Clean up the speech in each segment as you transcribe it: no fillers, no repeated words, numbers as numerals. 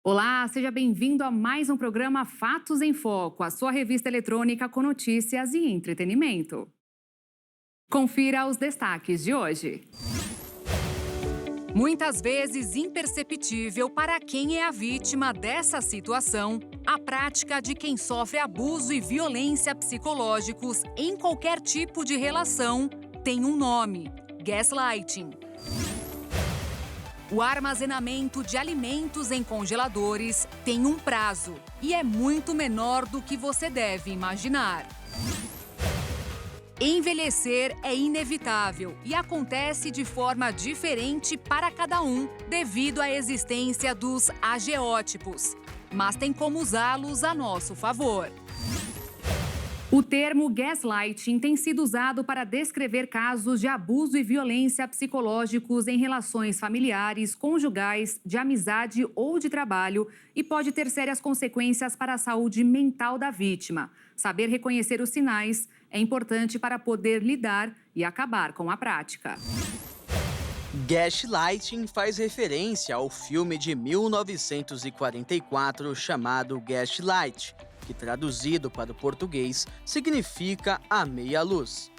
Olá, seja bem-vindo a mais um programa Fatos em Foco, a sua revista eletrônica com notícias e entretenimento. Confira os destaques de hoje. Muitas vezes imperceptível para quem é a vítima dessa situação, a prática de quem sofre abuso e violência psicológicos em qualquer tipo de relação tem um nome: gaslighting. O armazenamento de alimentos em congeladores tem um prazo e é muito menor do que você deve imaginar. Envelhecer é inevitável e acontece de forma diferente para cada um devido à existência dos ageótipos, mas tem como usá-los a nosso favor. O termo gaslighting tem sido usado para descrever casos de abuso e violência psicológicos em relações familiares, conjugais, de amizade ou de trabalho e pode ter sérias consequências para a saúde mental da vítima. Saber reconhecer os sinais é importante para poder lidar e acabar com a prática. Gaslighting faz referência ao filme de 1944 chamado Gaslight, que traduzido para o português significa a meia-luz.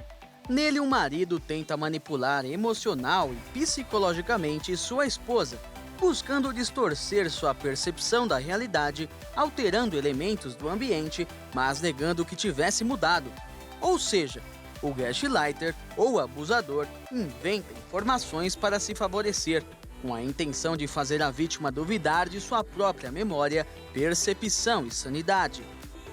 Nele, um marido tenta manipular emocional e psicologicamente sua esposa, buscando distorcer sua percepção da realidade, alterando elementos do ambiente, mas negando que tivesse mudado. Ou seja, o gaslighter ou abusador inventa informações para se favorecer, com a intenção de fazer a vítima duvidar de sua própria memória, percepção e sanidade.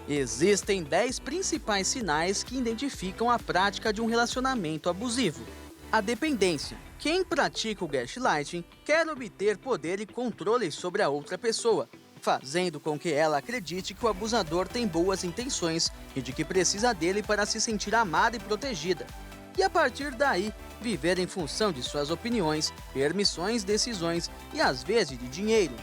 Existem 10 principais sinais que identificam a prática de um relacionamento abusivo. A dependência. Quem pratica o gaslighting quer obter poder e controle sobre a outra pessoa, fazendo com que ela acredite que o abusador tem boas intenções e de que precisa dele para se sentir amada e protegida. E a partir daí, viver em função de suas opiniões, permissões, decisões e às vezes de dinheiro.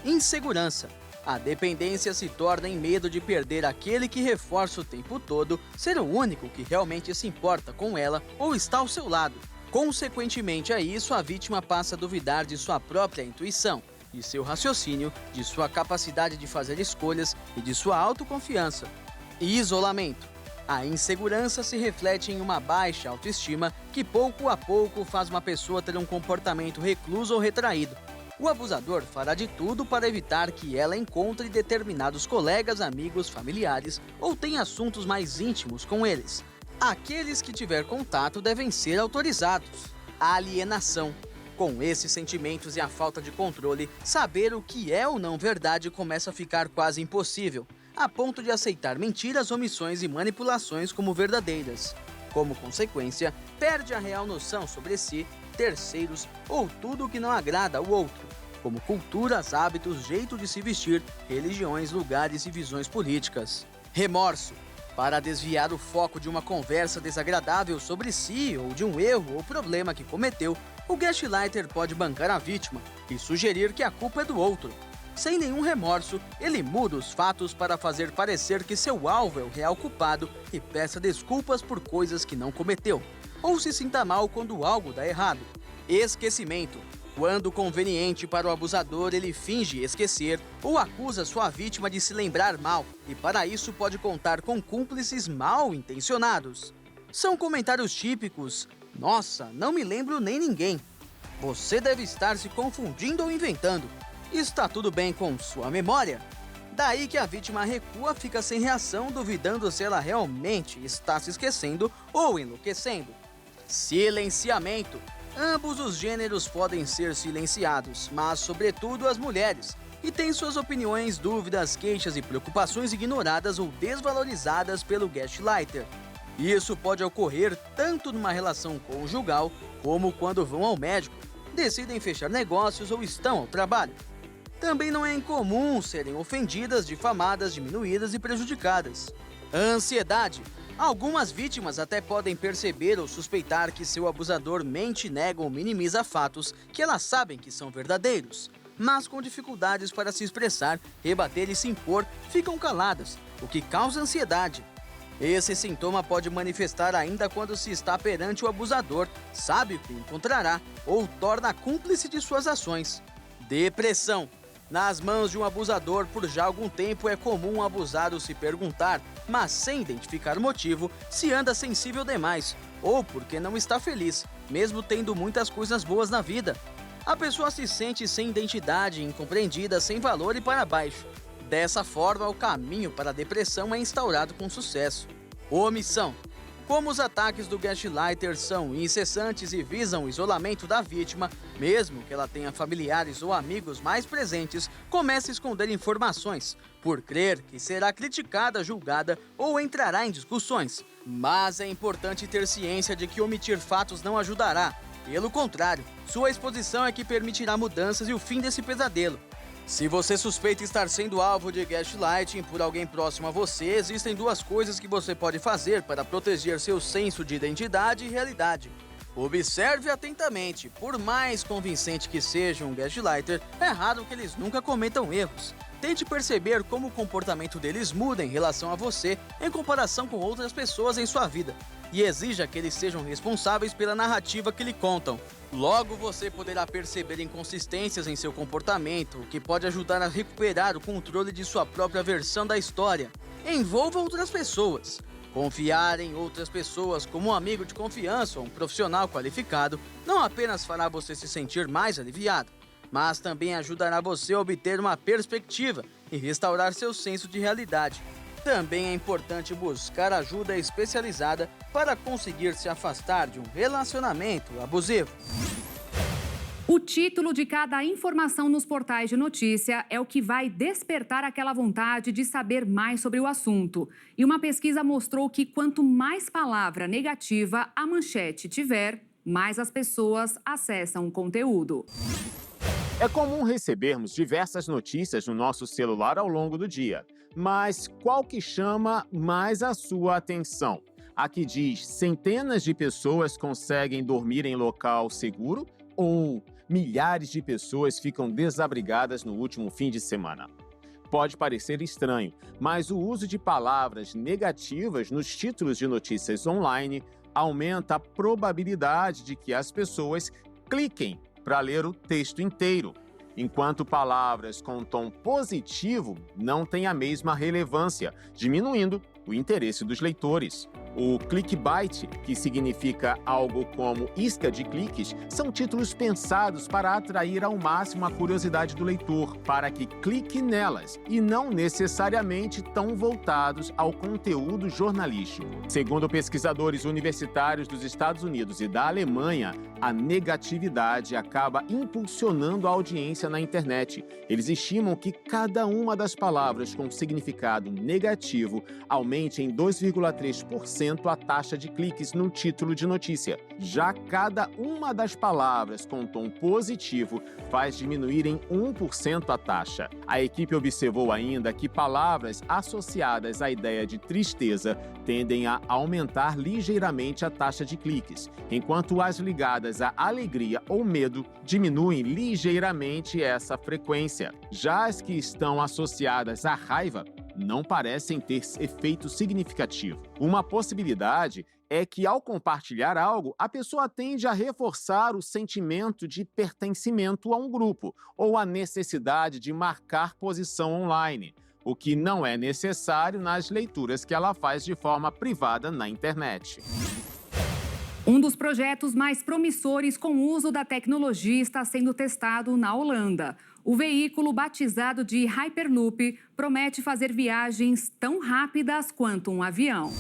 Insegurança. A dependência se torna em medo de perder aquele que reforça o tempo todo ser o único que realmente se importa com ela ou está ao seu lado. Consequentemente a isso, a vítima passa a duvidar de sua própria intuição, de seu raciocínio, de sua capacidade de fazer escolhas e de sua autoconfiança. E isolamento. A insegurança se reflete em uma baixa autoestima que pouco a pouco faz uma pessoa ter um comportamento recluso ou retraído. O abusador fará de tudo para evitar que ela encontre determinados colegas, amigos, familiares ou tenha assuntos mais íntimos com eles. Aqueles que tiver contato devem ser autorizados. A alienação. Com esses sentimentos e a falta de controle, saber o que é ou não verdade começa a ficar quase impossível, a ponto de aceitar mentiras, omissões e manipulações como verdadeiras. Como consequência, perde a real noção sobre si, terceiros ou tudo o que não agrada ao outro, como culturas, hábitos, jeito de se vestir, religiões, lugares e visões políticas. Remorso. Para desviar o foco de uma conversa desagradável sobre si ou de um erro ou problema que cometeu, o gaslighter pode bancar a vítima e sugerir que a culpa é do outro. Sem nenhum remorso, ele muda os fatos para fazer parecer que seu alvo é o real culpado e peça desculpas por coisas que não cometeu, ou se sinta mal quando algo dá errado. Esquecimento. Quando conveniente para o abusador, ele finge esquecer ou acusa sua vítima de se lembrar mal, e para isso pode contar com cúmplices mal intencionados. São comentários típicos: "Nossa, não me lembro nem ninguém. Você deve estar se confundindo ou inventando. Está tudo bem com sua memória?" Daí que a vítima recua, fica sem reação, duvidando se ela realmente está se esquecendo ou enlouquecendo. Silenciamento. Ambos os gêneros podem ser silenciados, mas sobretudo as mulheres, e têm suas opiniões, dúvidas, queixas e preocupações ignoradas ou desvalorizadas pelo gaslighter. Isso pode ocorrer tanto numa relação conjugal como quando vão ao médico, decidem fechar negócios ou estão ao trabalho. Também não é incomum serem ofendidas, difamadas, diminuídas e prejudicadas. Ansiedade. Algumas vítimas até podem perceber ou suspeitar que seu abusador mente, nega ou minimiza fatos que elas sabem que são verdadeiros, mas com dificuldades para se expressar, rebater e se impor, ficam caladas, o que causa ansiedade. Esse sintoma pode manifestar ainda quando se está perante o abusador, sabe o que encontrará ou torna cúmplice de suas ações. Depressão. Nas mãos de um abusador por já algum tempo, é comum o abusado se perguntar, mas sem identificar o motivo, se anda sensível demais ou porque não está feliz, mesmo tendo muitas coisas boas na vida. A pessoa se sente sem identidade, incompreendida, sem valor e para baixo. Dessa forma, o caminho para a depressão é instaurado com sucesso. Omissão. Como os ataques do gaslighter são incessantes e visam o isolamento da vítima, mesmo que ela tenha familiares ou amigos mais presentes, começa a esconder informações, por crer que será criticada, julgada ou entrará em discussões. Mas é importante ter ciência de que omitir fatos não ajudará. Pelo contrário, sua exposição é que permitirá mudanças e o fim desse pesadelo. Se você suspeita estar sendo alvo de gaslighting por alguém próximo a você, existem duas coisas que você pode fazer para proteger seu senso de identidade e realidade. Observe atentamente. Por mais convincente que seja um gaslighter, é raro que eles nunca cometam erros. Tente perceber como o comportamento deles muda em relação a você em comparação com outras pessoas em sua vida. E exija que eles sejam responsáveis pela narrativa que lhe contam. Logo, você poderá perceber inconsistências em seu comportamento, o que pode ajudar a recuperar o controle de sua própria versão da história. Envolva outras pessoas. Confiar em outras pessoas como um amigo de confiança ou um profissional qualificado não apenas fará você se sentir mais aliviado, mas também ajudará você a obter uma perspectiva e restaurar seu senso de realidade. Também é importante buscar ajuda especializada para conseguir se afastar de um relacionamento abusivo. O título de cada informação nos portais de notícia é o que vai despertar aquela vontade de saber mais sobre o assunto. E uma pesquisa mostrou que quanto mais palavra negativa a manchete tiver, mais as pessoas acessam o conteúdo. É comum recebermos diversas notícias no nosso celular ao longo do dia, mas qual que chama mais a sua atenção? A que diz centenas de pessoas conseguem dormir em local seguro ou milhares de pessoas ficam desabrigadas no último fim de semana? Pode parecer estranho, mas o uso de palavras negativas nos títulos de notícias online aumenta a probabilidade de que as pessoas cliquem para ler o texto inteiro, enquanto palavras com tom positivo não têm a mesma relevância, diminuindo o interesse dos leitores. O clickbait, que significa algo como isca de cliques, são títulos pensados para atrair ao máximo a curiosidade do leitor, para que clique nelas, e não necessariamente tão voltados ao conteúdo jornalístico. Segundo pesquisadores universitários dos Estados Unidos e da Alemanha, a negatividade acaba impulsionando a audiência na internet. Eles estimam que cada uma das palavras com significado negativo aumente em 2,3% a taxa de cliques no título de notícia. Já cada uma das palavras com tom positivo faz diminuir em 1% a taxa. A equipe observou ainda que palavras associadas à ideia de tristeza tendem a aumentar ligeiramente a taxa de cliques, enquanto as ligadas à alegria ou medo diminuem ligeiramente essa frequência. Já as que estão associadas à raiva não parecem ter efeito significativo. Uma possibilidade é que, ao compartilhar algo, a pessoa tende a reforçar o sentimento de pertencimento a um grupo ou a necessidade de marcar posição online, o que não é necessário nas leituras que ela faz de forma privada na internet. Um dos projetos mais promissores com o uso da tecnologia está sendo testado na Holanda. O veículo, batizado de Hyperloop, promete fazer viagens tão rápidas quanto um avião.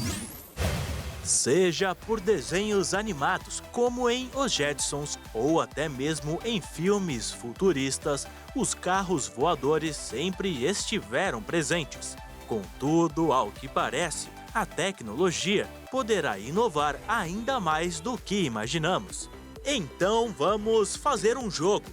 Seja por desenhos animados, como em Os Jetsons, ou até mesmo em filmes futuristas, os carros voadores sempre estiveram presentes. Contudo, ao que parece, a tecnologia poderá inovar ainda mais do que imaginamos. Então vamos fazer um jogo.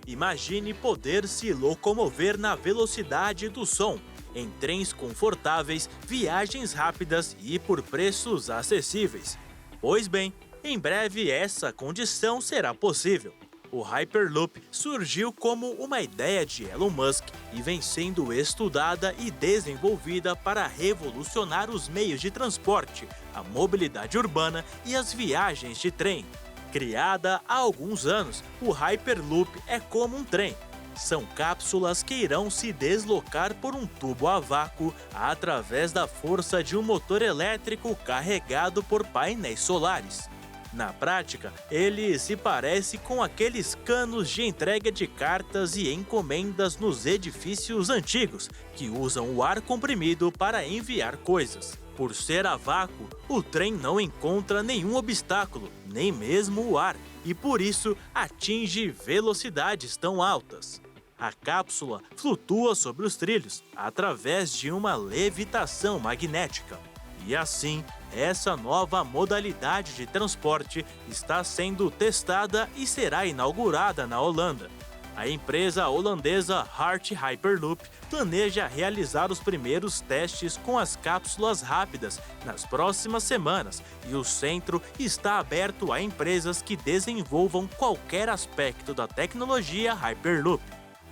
Imagine poder se locomover na velocidade do som, em trens confortáveis, viagens rápidas e por preços acessíveis. Pois bem, em breve essa condição será possível. O Hyperloop surgiu como uma ideia de Elon Musk e vem sendo estudada e desenvolvida para revolucionar os meios de transporte, a mobilidade urbana e as viagens de trem. Criada há alguns anos, o Hyperloop é como um trem. São cápsulas que irão se deslocar por um tubo a vácuo através da força de um motor elétrico carregado por painéis solares. Na prática, ele se parece com aqueles canos de entrega de cartas e encomendas nos edifícios antigos, que usam o ar comprimido para enviar coisas. Por ser a vácuo, o trem não encontra nenhum obstáculo, nem mesmo o ar, e por isso atinge velocidades tão altas. A cápsula flutua sobre os trilhos através de uma levitação magnética. E assim, essa nova modalidade de transporte está sendo testada e será inaugurada na Holanda. A empresa holandesa Heart Hyperloop planeja realizar os primeiros testes com as cápsulas rápidas nas próximas semanas e o centro está aberto a empresas que desenvolvam qualquer aspecto da tecnologia Hyperloop.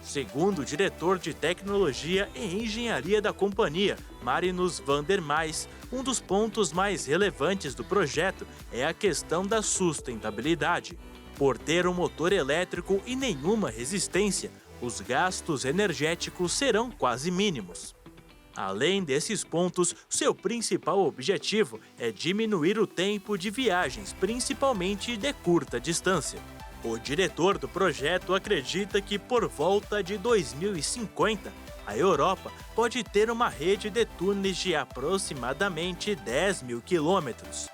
Segundo o diretor de tecnologia e engenharia da companhia, Marinus van der Mais, um dos pontos mais relevantes do projeto é a questão da sustentabilidade. Por ter um motor elétrico e nenhuma resistência, os gastos energéticos serão quase mínimos. Além desses pontos, seu principal objetivo é diminuir o tempo de viagens, principalmente de curta distância. O diretor do projeto acredita que por volta de 2050, a Europa pode ter uma rede de túneis de aproximadamente 10 mil quilômetros.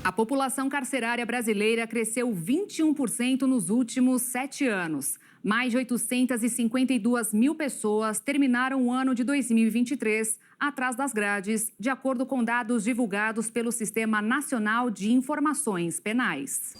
A população carcerária brasileira cresceu 21% nos últimos 7 anos. Mais de 852 mil pessoas terminaram o ano de 2023 atrás das grades, de acordo com dados divulgados pelo Sistema Nacional de Informações Penais.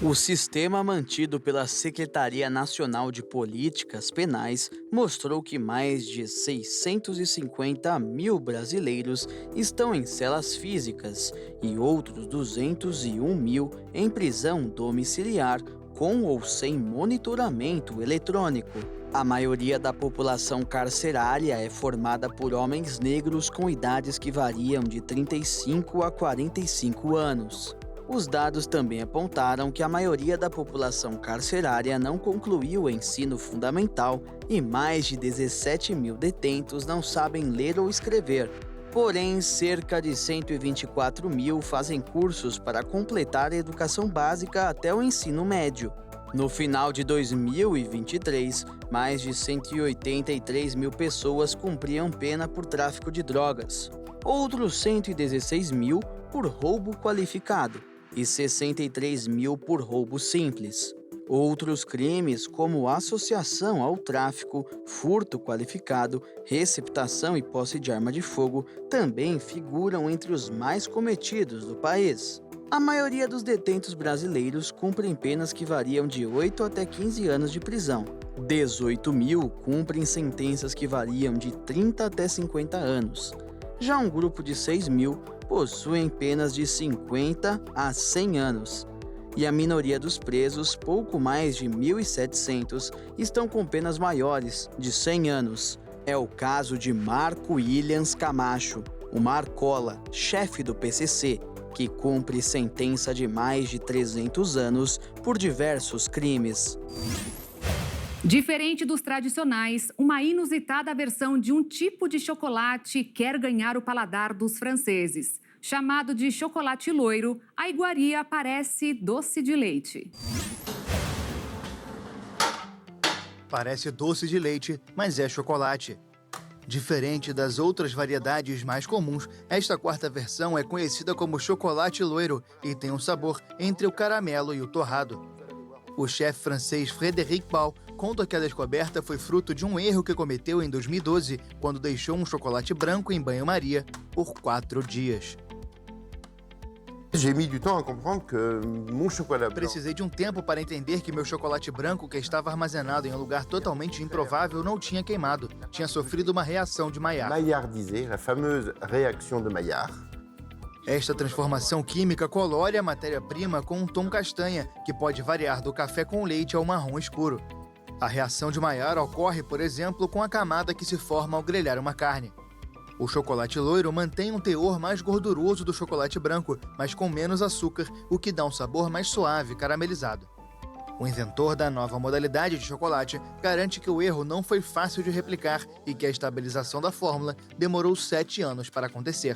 O sistema mantido pela Secretaria Nacional de Políticas Penais mostrou que mais de 650 mil brasileiros estão em celas físicas e outros 201 mil em prisão domiciliar com ou sem monitoramento eletrônico. A maioria da população carcerária é formada por homens negros com idades que variam de 35 a 45 anos. Os dados também apontaram que a maioria da população carcerária não concluiu o ensino fundamental e mais de 17 mil detentos não sabem ler ou escrever. Porém, cerca de 124 mil fazem cursos para completar a educação básica até o ensino médio. No final de 2023, mais de 183 mil pessoas cumpriam pena por tráfico de drogas. Outros 116 mil por roubo qualificado e 63 mil por roubo simples. Outros crimes, como associação ao tráfico, furto qualificado, receptação e posse de arma de fogo, também figuram entre os mais cometidos do país. A maioria dos detentos brasileiros cumprem penas que variam de 8 até 15 anos de prisão. 18 mil cumprem sentenças que variam de 30 até 50 anos. Já um grupo de 6 mil possuem penas de 50 a 100 anos. E a minoria dos presos, pouco mais de 1.700, estão com penas maiores, de 100 anos. É o caso de Marco Williams Camacho, o Marcola, chefe do PCC, que cumpre sentença de mais de 300 anos por diversos crimes. Diferente dos tradicionais, uma inusitada versão de um tipo de chocolate quer ganhar o paladar dos franceses. Chamado de chocolate loiro, a iguaria parece doce de leite. Parece doce de leite, mas é chocolate. Diferente das outras variedades mais comuns, esta quarta versão é conhecida como chocolate loiro e tem um sabor entre o caramelo e o torrado. O chefe francês Frédéric Bault conta que a descoberta foi fruto de um erro que cometeu em 2012, quando deixou um chocolate branco em banho-maria por 4 dias. Precisei de um tempo para entender que meu chocolate branco, que estava armazenado em um lugar totalmente improvável, não tinha queimado. Tinha sofrido uma reação de Maillard. Maillard disait, la fameuse réaction de Maillard. Esta transformação química colore a matéria-prima com um tom castanha, que pode variar do café com leite ao marrom escuro. A reação de Maillard ocorre, por exemplo, com a camada que se forma ao grelhar uma carne. O chocolate loiro mantém um teor mais gorduroso do chocolate branco, mas com menos açúcar, o que dá um sabor mais suave, caramelizado. O inventor da nova modalidade de chocolate garante que o erro não foi fácil de replicar e que a estabilização da fórmula demorou 7 anos para acontecer.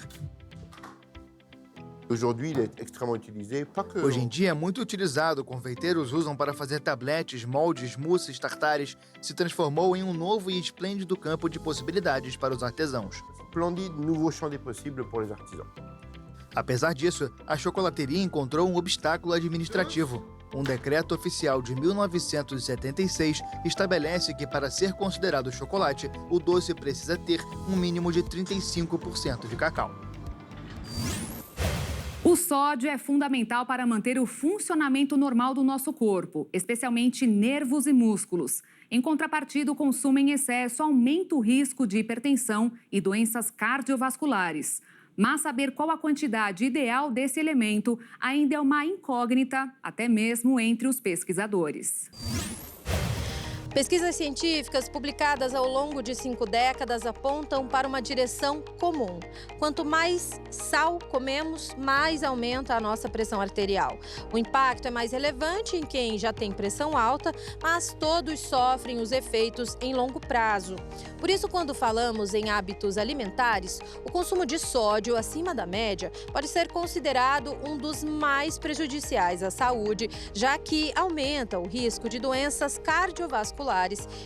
Aujourd'hui, il est extrêmement utilisé, pas que... Hoje em dia é muito utilizado, confeiteiros usam para fazer tabletes, moldes, mousses, tartares. Se transformou em um novo e esplêndido campo de possibilidades para os artesãos. Splendide nouveau champ des possibles pour les artisans. Apesar disso, a chocolateria encontrou um obstáculo administrativo. Um decreto oficial de 1976 estabelece que, para ser considerado chocolate, o doce precisa ter um mínimo de 35% de cacau. O sódio é fundamental para manter o funcionamento normal do nosso corpo, especialmente nervos e músculos. Em contrapartida, o consumo em excesso aumenta o risco de hipertensão e doenças cardiovasculares. Mas saber qual a quantidade ideal desse elemento ainda é uma incógnita, até mesmo entre os pesquisadores. Pesquisas científicas publicadas ao longo de 5 décadas apontam para uma direção comum. Quanto mais sal comemos, mais aumenta a nossa pressão arterial. O impacto é mais relevante em quem já tem pressão alta, mas todos sofrem os efeitos em longo prazo. Por isso, quando falamos em hábitos alimentares, o consumo de sódio acima da média pode ser considerado um dos mais prejudiciais à saúde, já que aumenta o risco de doenças cardiovasculares,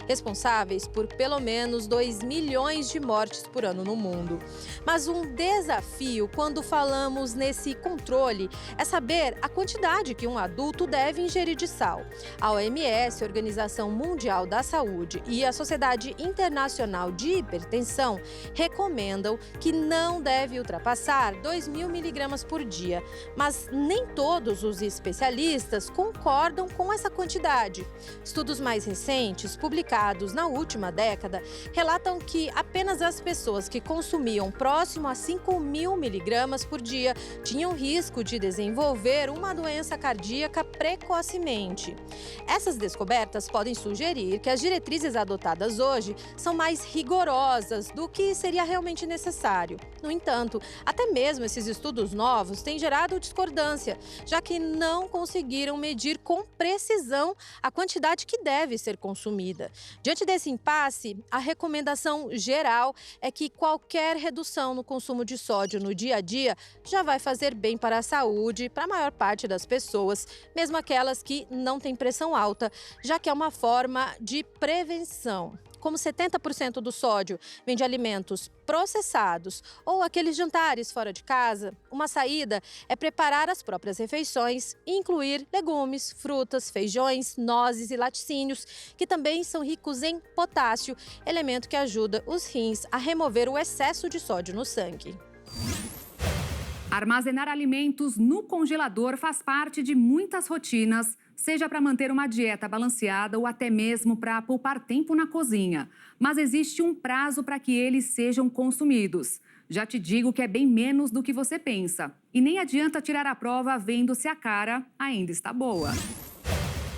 responsáveis por pelo menos 2 milhões de mortes por ano no mundo. Mas um desafio quando falamos nesse controle é saber a quantidade que um adulto deve ingerir de sal. A OMS, Organização Mundial da Saúde, e a Sociedade Internacional de Hipertensão recomendam que não deve ultrapassar 2.000 miligramas por dia, mas nem todos os especialistas concordam com essa quantidade. Estudos mais recentes, publicados na última década, relatam que apenas as pessoas que consumiam próximo a 5.000 miligramas por dia tinham risco de desenvolver uma doença cardíaca precocemente. Essas descobertas podem sugerir que as diretrizes adotadas hoje são mais rigorosas do que seria realmente necessário. No entanto, até mesmo esses estudos novos têm gerado discordância, já que não conseguiram medir com precisão a quantidade que deve ser consumida. Diante desse impasse, a recomendação geral é que qualquer redução no consumo de sódio no dia a dia já vai fazer bem para a saúde para a maior parte das pessoas, mesmo aquelas que não têm pressão alta, já que é uma forma de prevenção. Como 70% do sódio vem de alimentos processados ou aqueles jantares fora de casa, uma saída é preparar as próprias refeições e incluir legumes, frutas, feijões, nozes e laticínios, que também são ricos em potássio, elemento que ajuda os rins a remover o excesso de sódio no sangue. Armazenar alimentos no congelador faz parte de muitas rotinas, seja para manter uma dieta balanceada ou até mesmo para poupar tempo na cozinha. Mas existe um prazo para que eles sejam consumidos. Já te digo que é bem menos do que você pensa. E nem adianta tirar a prova vendo se a cara ainda está boa.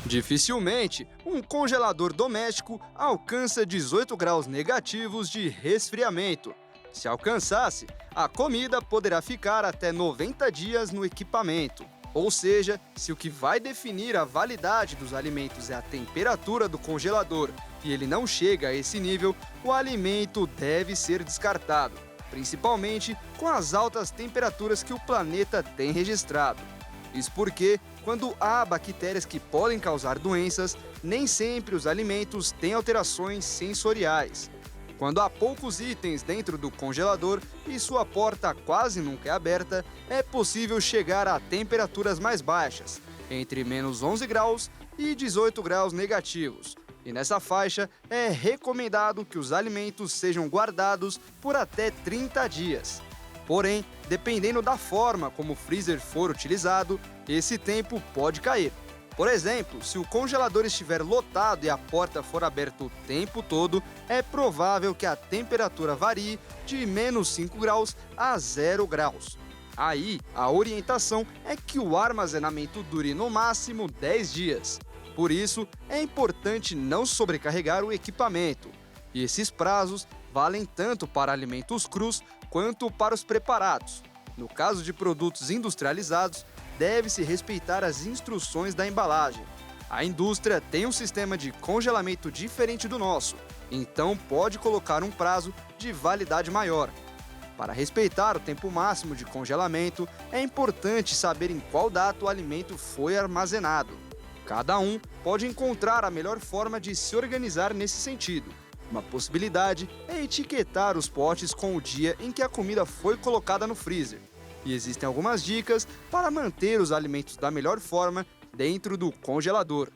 Dificilmente, um congelador doméstico alcança 18 graus negativos de resfriamento. Se alcançasse, a comida poderá ficar até 90 dias no equipamento. Ou seja, se o que vai definir a validade dos alimentos é a temperatura do congelador e ele não chega a esse nível, o alimento deve ser descartado, principalmente com as altas temperaturas que o planeta tem registrado. Isso porque, quando há bactérias que podem causar doenças, nem sempre os alimentos têm alterações sensoriais. Quando há poucos itens dentro do congelador e sua porta quase nunca é aberta, é possível chegar a temperaturas mais baixas, entre menos 11 graus e 18 graus negativos. E nessa faixa é recomendado que os alimentos sejam guardados por até 30 dias. Porém, dependendo da forma como o freezer for utilizado, esse tempo pode cair. Por exemplo, se o congelador estiver lotado e a porta for aberta o tempo todo, é provável que a temperatura varie de menos 5 graus a 0 graus. Aí, a orientação é que o armazenamento dure no máximo 10 dias. Por isso, é importante não sobrecarregar o equipamento. E esses prazos valem tanto para alimentos crus quanto para os preparados. No caso de produtos industrializados, deve-se respeitar as instruções da embalagem. A indústria tem um sistema de congelamento diferente do nosso, então pode colocar um prazo de validade maior. Para respeitar o tempo máximo de congelamento, é importante saber em qual data o alimento foi armazenado. Cada um pode encontrar a melhor forma de se organizar nesse sentido. Uma possibilidade é etiquetar os potes com o dia em que a comida foi colocada no freezer. E existem algumas dicas para manter os alimentos da melhor forma dentro do congelador.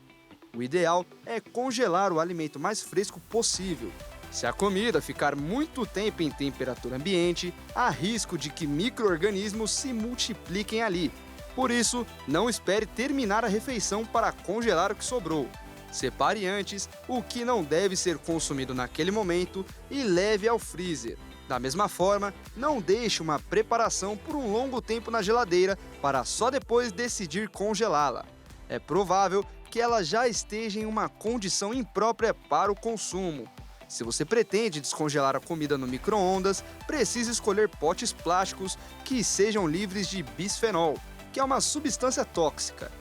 O ideal é congelar o alimento mais fresco possível. Se a comida ficar muito tempo em temperatura ambiente, há risco de que micro-organismos se multipliquem ali. Por isso, não espere terminar a refeição para congelar o que sobrou. Separe antes o que não deve ser consumido naquele momento e leve ao freezer. Da mesma forma, não deixe uma preparação por um longo tempo na geladeira para só depois decidir congelá-la. É provável que ela já esteja em uma condição imprópria para o consumo. Se você pretende descongelar a comida no micro-ondas, precisa escolher potes plásticos que sejam livres de bisfenol, que é uma substância tóxica.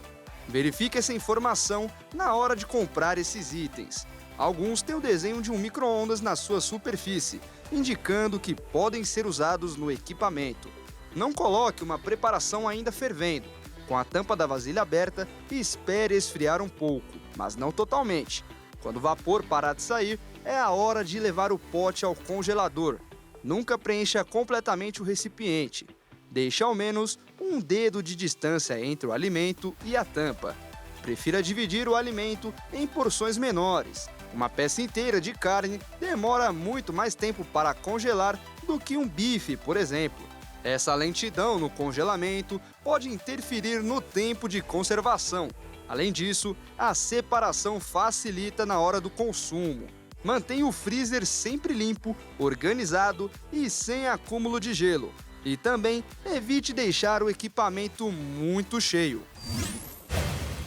Verifique essa informação na hora de comprar esses itens. Alguns têm o desenho de um micro-ondas na sua superfície, indicando que podem ser usados no equipamento. Não coloque uma preparação ainda fervendo. Com a tampa da vasilha aberta, espere esfriar um pouco, mas não totalmente. Quando o vapor parar de sair, é a hora de levar o pote ao congelador. Nunca preencha completamente o recipiente. Deixe ao menos um dedo de distância entre o alimento e a tampa. Prefira dividir o alimento em porções menores. Uma peça inteira de carne demora muito mais tempo para congelar do que um bife, por exemplo. Essa lentidão no congelamento pode interferir no tempo de conservação. Além disso, a separação facilita na hora do consumo. Mantenha o freezer sempre limpo, organizado e sem acúmulo de gelo. E também evite deixar o equipamento muito cheio.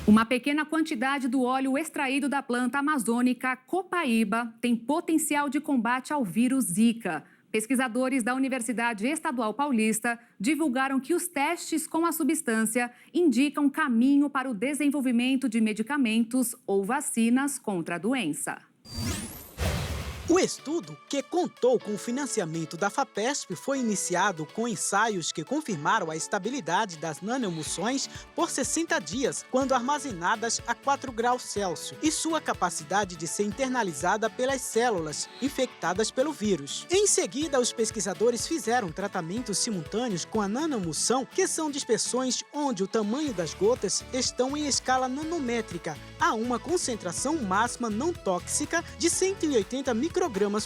Uma pequena quantidade do óleo extraído da planta amazônica copaíba tem potencial de combate ao vírus Zika. Pesquisadores da Universidade Estadual Paulista divulgaram que os testes com a substância indicam caminho para o desenvolvimento de medicamentos ou vacinas contra a doença. O estudo, que contou com o financiamento da FAPESP, foi iniciado com ensaios que confirmaram a estabilidade das nanoemulsões por 60 dias, quando armazenadas a 4 graus Celsius, e sua capacidade de ser internalizada pelas células infectadas pelo vírus. Em seguida, os pesquisadores fizeram tratamentos simultâneos com a nanoemulsão, que são dispersões onde o tamanho das gotas estão em escala nanométrica, a uma concentração máxima não tóxica de 180 microgramas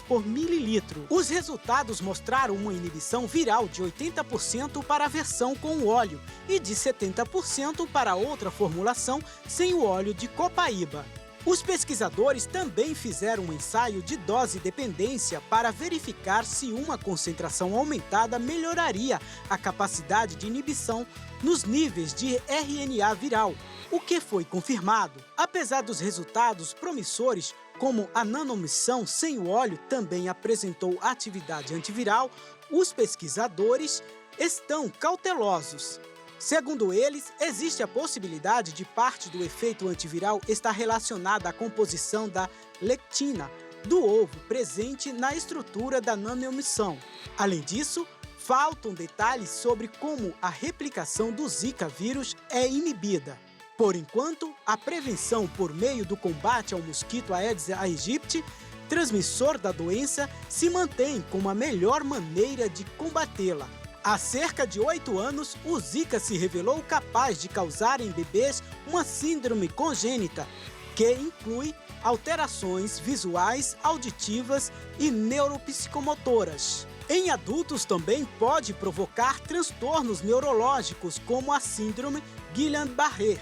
por mililitro. Os resultados mostraram uma inibição viral de 80% para a versão com o óleo e de 70% para outra formulação sem o óleo de copaíba. Os pesquisadores também fizeram um ensaio de dose-dependência para verificar se uma concentração aumentada melhoraria a capacidade de inibição nos níveis de RNA viral, o que foi confirmado. Apesar dos resultados promissores, como a nanoemulsão sem o óleo também apresentou atividade antiviral, os pesquisadores estão cautelosos. Segundo eles, existe a possibilidade de parte do efeito antiviral estar relacionada à composição da lectina do ovo presente na estrutura da nanoemulsão. Além disso, faltam detalhes sobre como a replicação do Zika vírus é inibida. Por enquanto, a prevenção por meio do combate ao mosquito Aedes aegypti, transmissor da doença, se mantém como a melhor maneira de combatê-la. Há cerca de 8 anos, o Zika se revelou capaz de causar em bebês uma síndrome congênita, que inclui alterações visuais, auditivas e neuropsicomotoras. Em adultos também pode provocar transtornos neurológicos, como a síndrome Guillain-Barré.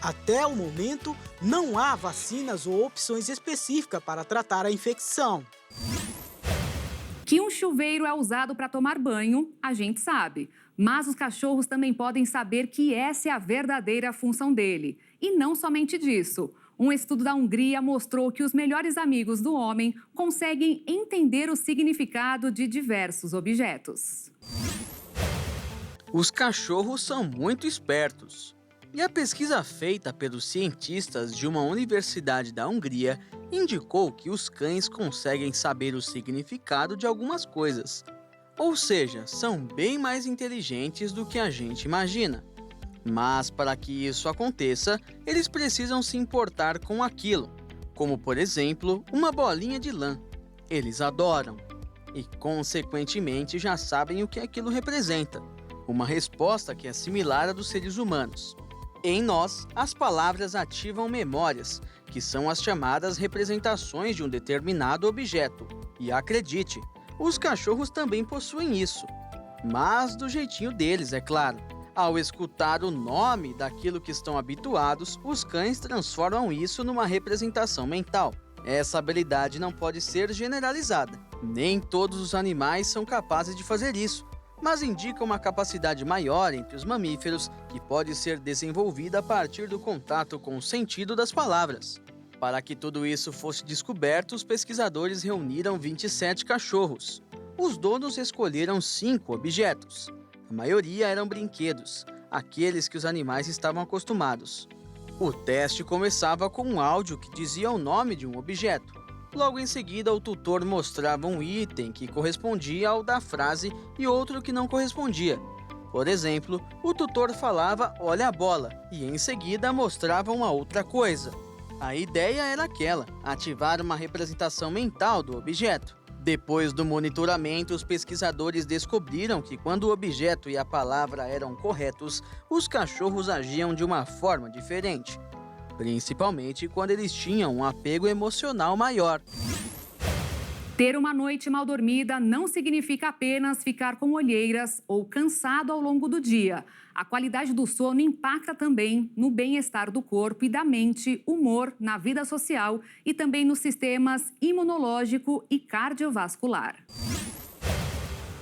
Até o momento, não há vacinas ou opções específicas para tratar a infecção. Que um chuveiro é usado para tomar banho, a gente sabe. Mas os cachorros também podem saber que essa é a verdadeira função dele. E não somente disso. Um estudo da Hungria mostrou que os melhores amigos do homem conseguem entender o significado de diversos objetos. Os cachorros são muito espertos. E a pesquisa feita pelos cientistas de uma universidade da Hungria indicou que os cães conseguem saber o significado de algumas coisas. Ou seja, são bem mais inteligentes do que a gente imagina. Mas para que isso aconteça, eles precisam se importar com aquilo, como por exemplo, uma bolinha de lã. Eles adoram e, consequentemente, já sabem o que aquilo representa, uma resposta que é similar à dos seres humanos. Em nós, as palavras ativam memórias, que são as chamadas representações de um determinado objeto. E acredite, os cachorros também possuem isso, mas do jeitinho deles, é claro. Ao escutar o nome daquilo que estão habituados, os cães transformam isso numa representação mental. Essa habilidade não pode ser generalizada. Nem todos os animais são capazes de fazer isso, mas indica uma capacidade maior entre os mamíferos que pode ser desenvolvida a partir do contato com o sentido das palavras. Para que tudo isso fosse descoberto, os pesquisadores reuniram 27 cachorros. Os donos escolheram 5 objetos. A maioria eram brinquedos, aqueles que os animais estavam acostumados. O teste começava com um áudio que dizia o nome de um objeto. Logo em seguida, o tutor mostrava um item que correspondia ao da frase e outro que não correspondia. Por exemplo, o tutor falava "olha a bola" e em seguida mostrava uma outra coisa. A ideia era aquela, ativar uma representação mental do objeto. Depois do monitoramento, os pesquisadores descobriram que quando o objeto e a palavra eram corretos, os cachorros agiam de uma forma diferente, principalmente quando eles tinham um apego emocional maior. Ter uma noite mal dormida não significa apenas ficar com olheiras ou cansado ao longo do dia. A qualidade do sono impacta também no bem-estar do corpo e da mente, humor, na vida social e também nos sistemas imunológico e cardiovascular.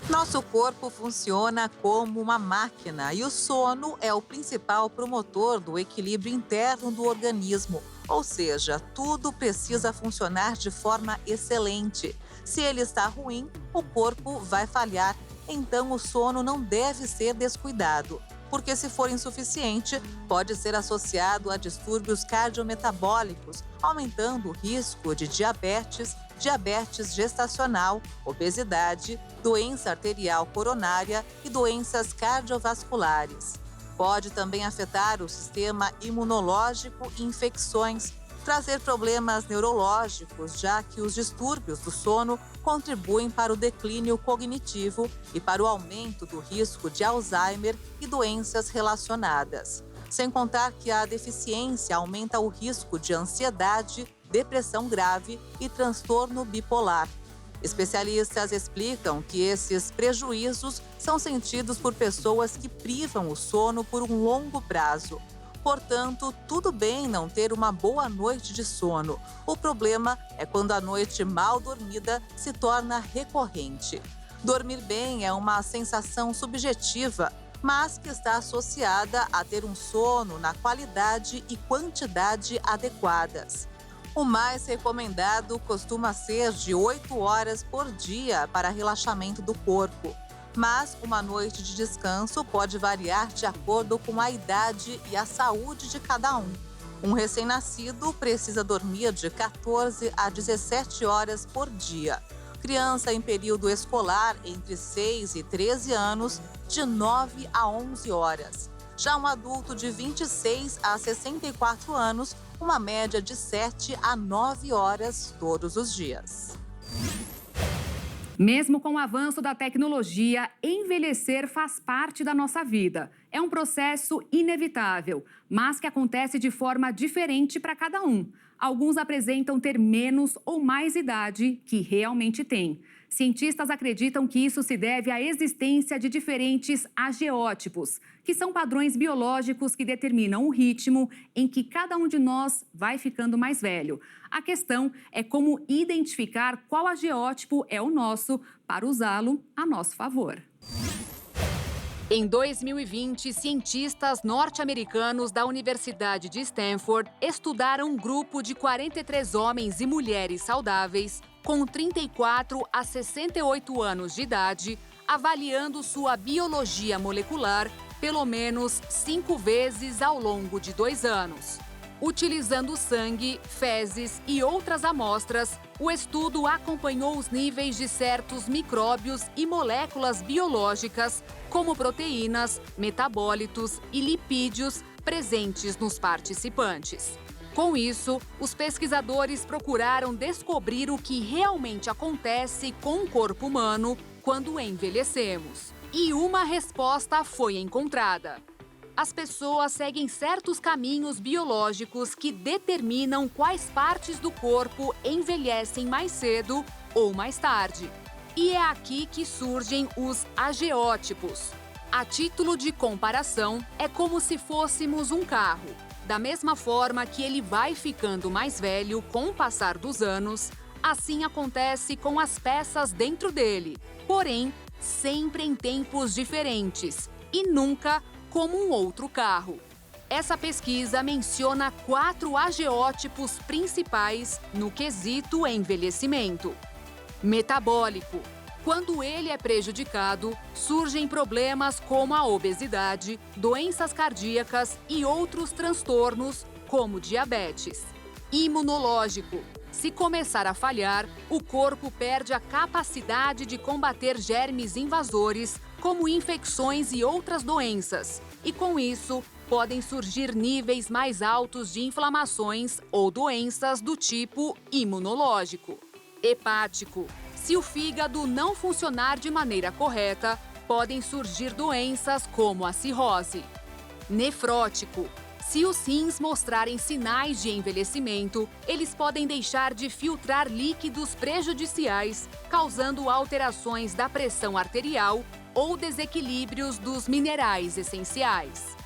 Nosso corpo funciona como uma máquina e o sono é o principal promotor do equilíbrio interno do organismo. Ou seja, tudo precisa funcionar de forma excelente. Se ele está ruim, o corpo vai falhar. Então, o sono não deve ser descuidado, porque se for insuficiente, pode ser associado a distúrbios cardiometabólicos, aumentando o risco de diabetes, diabetes gestacional, obesidade, doença arterial coronária e doenças cardiovasculares. Pode também afetar o sistema imunológico e infecções, trazer problemas neurológicos, já que os distúrbios do sono contribuem para o declínio cognitivo e para o aumento do risco de Alzheimer e doenças relacionadas. Sem contar que a deficiência aumenta o risco de ansiedade, depressão grave e transtorno bipolar. Especialistas explicam que esses prejuízos são sentidos por pessoas que privam o sono por um longo prazo. Portanto, tudo bem não ter uma boa noite de sono. O problema é quando a noite mal dormida se torna recorrente. Dormir bem é uma sensação subjetiva, mas que está associada a ter um sono na qualidade e quantidade adequadas. O mais recomendado costuma ser de 8 horas por dia para relaxamento do corpo. Mas uma noite de descanso pode variar de acordo com a idade e a saúde de cada um. Um recém-nascido precisa dormir de 14 a 17 horas por dia. Criança em período escolar entre 6 e 13 anos, de 9 a 11 horas. Já um adulto de 26 a 64 anos, uma média de 7 a 9 horas todos os dias. Mesmo com o avanço da tecnologia, envelhecer faz parte da nossa vida. É um processo inevitável, mas que acontece de forma diferente para cada um. Alguns apresentam ter menos ou mais idade que realmente têm. Cientistas acreditam que isso se deve à existência de diferentes ageótipos, que são padrões biológicos que determinam o ritmo em que cada um de nós vai ficando mais velho. A questão é como identificar qual ageótipo é o nosso para usá-lo a nosso favor. Em 2020, cientistas norte-americanos da Universidade de Stanford estudaram um grupo de 43 homens e mulheres saudáveis com 34 a 68 anos de idade, avaliando sua biologia molecular pelo menos 5 vezes ao longo de 2 anos. Utilizando sangue, fezes e outras amostras, o estudo acompanhou os níveis de certos micróbios e moléculas biológicas, como proteínas, metabólitos e lipídios presentes nos participantes. Com isso, os pesquisadores procuraram descobrir o que realmente acontece com o corpo humano quando envelhecemos. E uma resposta foi encontrada. As pessoas seguem certos caminhos biológicos que determinam quais partes do corpo envelhecem mais cedo ou mais tarde. E é aqui que surgem os ageótipos. A título de comparação, é como se fôssemos um carro. Da mesma forma que ele vai ficando mais velho com o passar dos anos, assim acontece com as peças dentro dele. Porém, sempre em tempos diferentes e nunca como um outro carro. Essa pesquisa menciona 4 ageótipos principais no quesito envelhecimento. Metabólico. Quando ele é prejudicado, surgem problemas como a obesidade, doenças cardíacas e outros transtornos, como diabetes. Imunológico. Se começar a falhar, o corpo perde a capacidade de combater germes invasores, como infecções e outras doenças. E com isso, podem surgir níveis mais altos de inflamações ou doenças do tipo imunológico. Hepático. Se o fígado não funcionar de maneira correta, podem surgir doenças como a cirrose. Nefrótico. Se os rins mostrarem sinais de envelhecimento, eles podem deixar de filtrar líquidos prejudiciais, causando alterações da pressão arterial ou desequilíbrios dos minerais essenciais.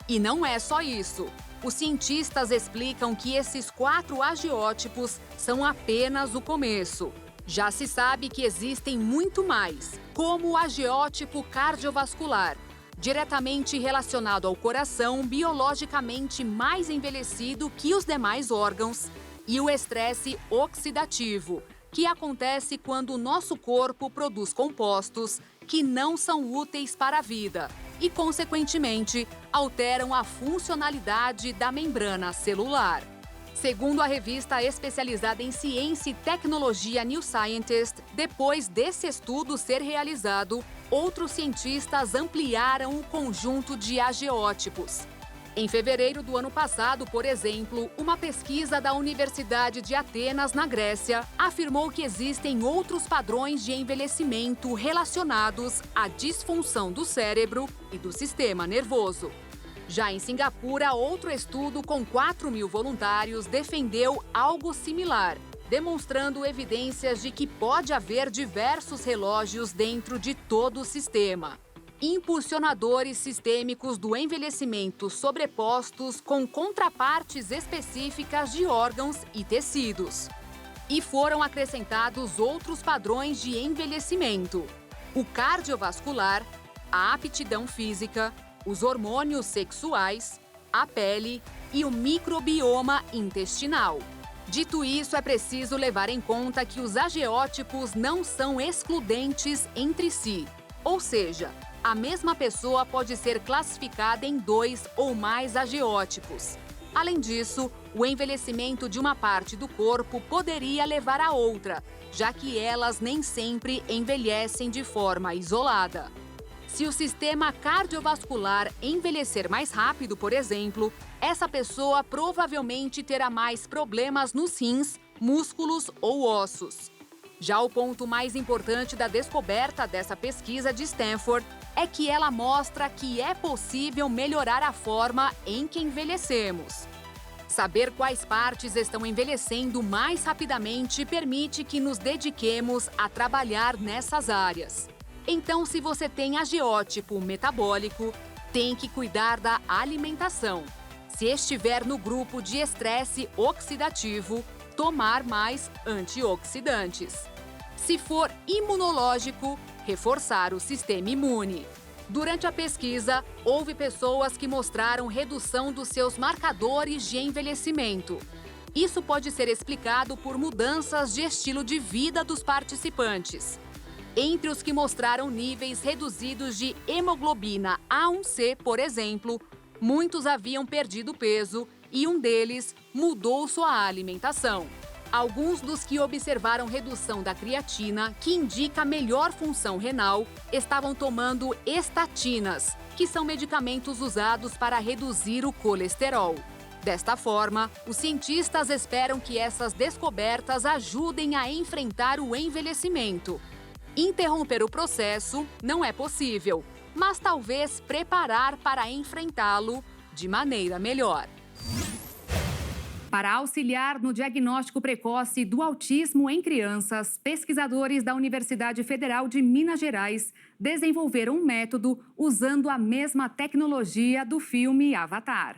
E não é só isso. Os cientistas explicam que esses 4 ageótipos são apenas o começo. Já se sabe que existem muito mais, como o ageótipo cardiovascular, diretamente relacionado ao coração, biologicamente mais envelhecido que os demais órgãos, e o estresse oxidativo, que acontece quando o nosso corpo produz compostos que não são úteis para a vida e, consequentemente, alteram a funcionalidade da membrana celular. Segundo a revista especializada em ciência e tecnologia New Scientist, depois desse estudo ser realizado, outros cientistas ampliaram o conjunto de ageótipos. Em fevereiro do ano passado, por exemplo, uma pesquisa da Universidade de Atenas, na Grécia, afirmou que existem outros padrões de envelhecimento relacionados à disfunção do cérebro e do sistema nervoso. Já em Singapura, outro estudo com 4.000 voluntários defendeu algo similar, demonstrando evidências de que pode haver diversos relógios dentro de todo o sistema. Impulsionadores sistêmicos do envelhecimento sobrepostos com contrapartes específicas de órgãos e tecidos. E foram acrescentados outros padrões de envelhecimento: o cardiovascular, a aptidão física, os hormônios sexuais, a pele e o microbioma intestinal. Dito isso, é preciso levar em conta que os ageótipos não são excludentes entre si. Ou seja, a mesma pessoa pode ser classificada em 2 ou mais ageótipos. Além disso, o envelhecimento de uma parte do corpo poderia levar a outra, já que elas nem sempre envelhecem de forma isolada. Se o sistema cardiovascular envelhecer mais rápido, por exemplo, essa pessoa provavelmente terá mais problemas nos rins, músculos ou ossos. Já o ponto mais importante da descoberta dessa pesquisa de Stanford é que ela mostra que é possível melhorar a forma em que envelhecemos. Saber quais partes estão envelhecendo mais rapidamente permite que nos dediquemos a trabalhar nessas áreas. Então, se você tem ageótipo metabólico, tem que cuidar da alimentação. Se estiver no grupo de estresse oxidativo, tomar mais antioxidantes. Se for imunológico, reforçar o sistema imune. Durante a pesquisa, houve pessoas que mostraram redução dos seus marcadores de envelhecimento. Isso pode ser explicado por mudanças de estilo de vida dos participantes. Entre os que mostraram níveis reduzidos de hemoglobina A1C, por exemplo, muitos haviam perdido peso e um deles mudou sua alimentação. Alguns dos que observaram redução da creatina, que indica melhor função renal, estavam tomando estatinas, que são medicamentos usados para reduzir o colesterol. Desta forma, os cientistas esperam que essas descobertas ajudem a enfrentar o envelhecimento. Interromper o processo não é possível, mas talvez preparar para enfrentá-lo de maneira melhor. Para auxiliar no diagnóstico precoce do autismo em crianças, pesquisadores da Universidade Federal de Minas Gerais desenvolveram um método usando a mesma tecnologia do filme Avatar.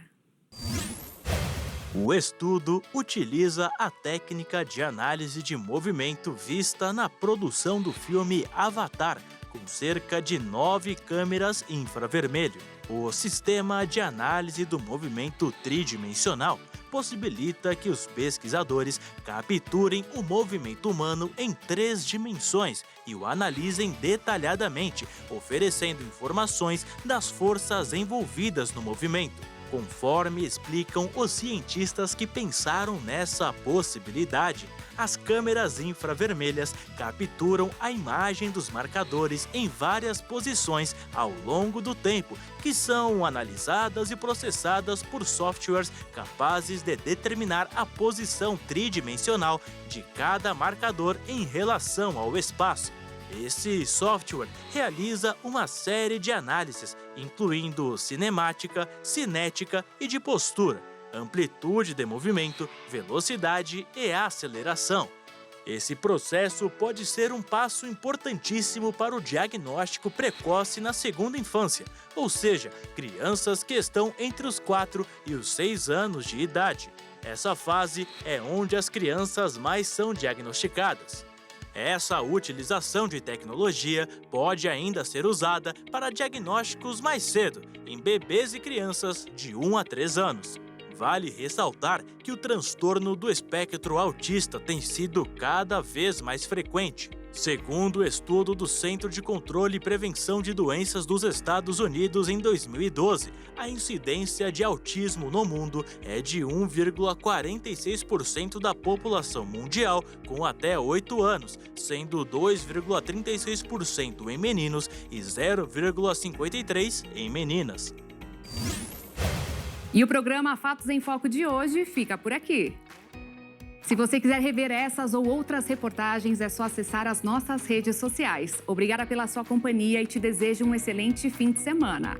O estudo utiliza a técnica de análise de movimento vista na produção do filme Avatar, com cerca de 9 câmeras infravermelho. O sistema de análise do movimento tridimensional possibilita que os pesquisadores capturem o movimento humano em 3 dimensões e o analisem detalhadamente, oferecendo informações das forças envolvidas no movimento. Conforme explicam os cientistas que pensaram nessa possibilidade, as câmeras infravermelhas capturam a imagem dos marcadores em várias posições ao longo do tempo, que são analisadas e processadas por softwares capazes de determinar a posição tridimensional de cada marcador em relação ao espaço. Esse software realiza uma série de análises, incluindo cinemática, cinética e de postura, amplitude de movimento, velocidade e aceleração. Esse processo pode ser um passo importantíssimo para o diagnóstico precoce na segunda infância, ou seja, crianças que estão entre os 4 e os 6 anos de idade. Essa fase é onde as crianças mais são diagnosticadas. Essa utilização de tecnologia pode ainda ser usada para diagnósticos mais cedo, em bebês e crianças de 1 a 3 anos. Vale ressaltar que o transtorno do espectro autista tem sido cada vez mais frequente. Segundo o estudo do Centro de Controle e Prevenção de Doenças dos Estados Unidos em 2012, a incidência de autismo no mundo é de 1,46% da população mundial com até 8 anos, sendo 2,36% em meninos e 0,53% em meninas. E o programa Fatos em Foco de hoje fica por aqui. Se você quiser rever essas ou outras reportagens, é só acessar as nossas redes sociais. Obrigada pela sua companhia e te desejo um excelente fim de semana.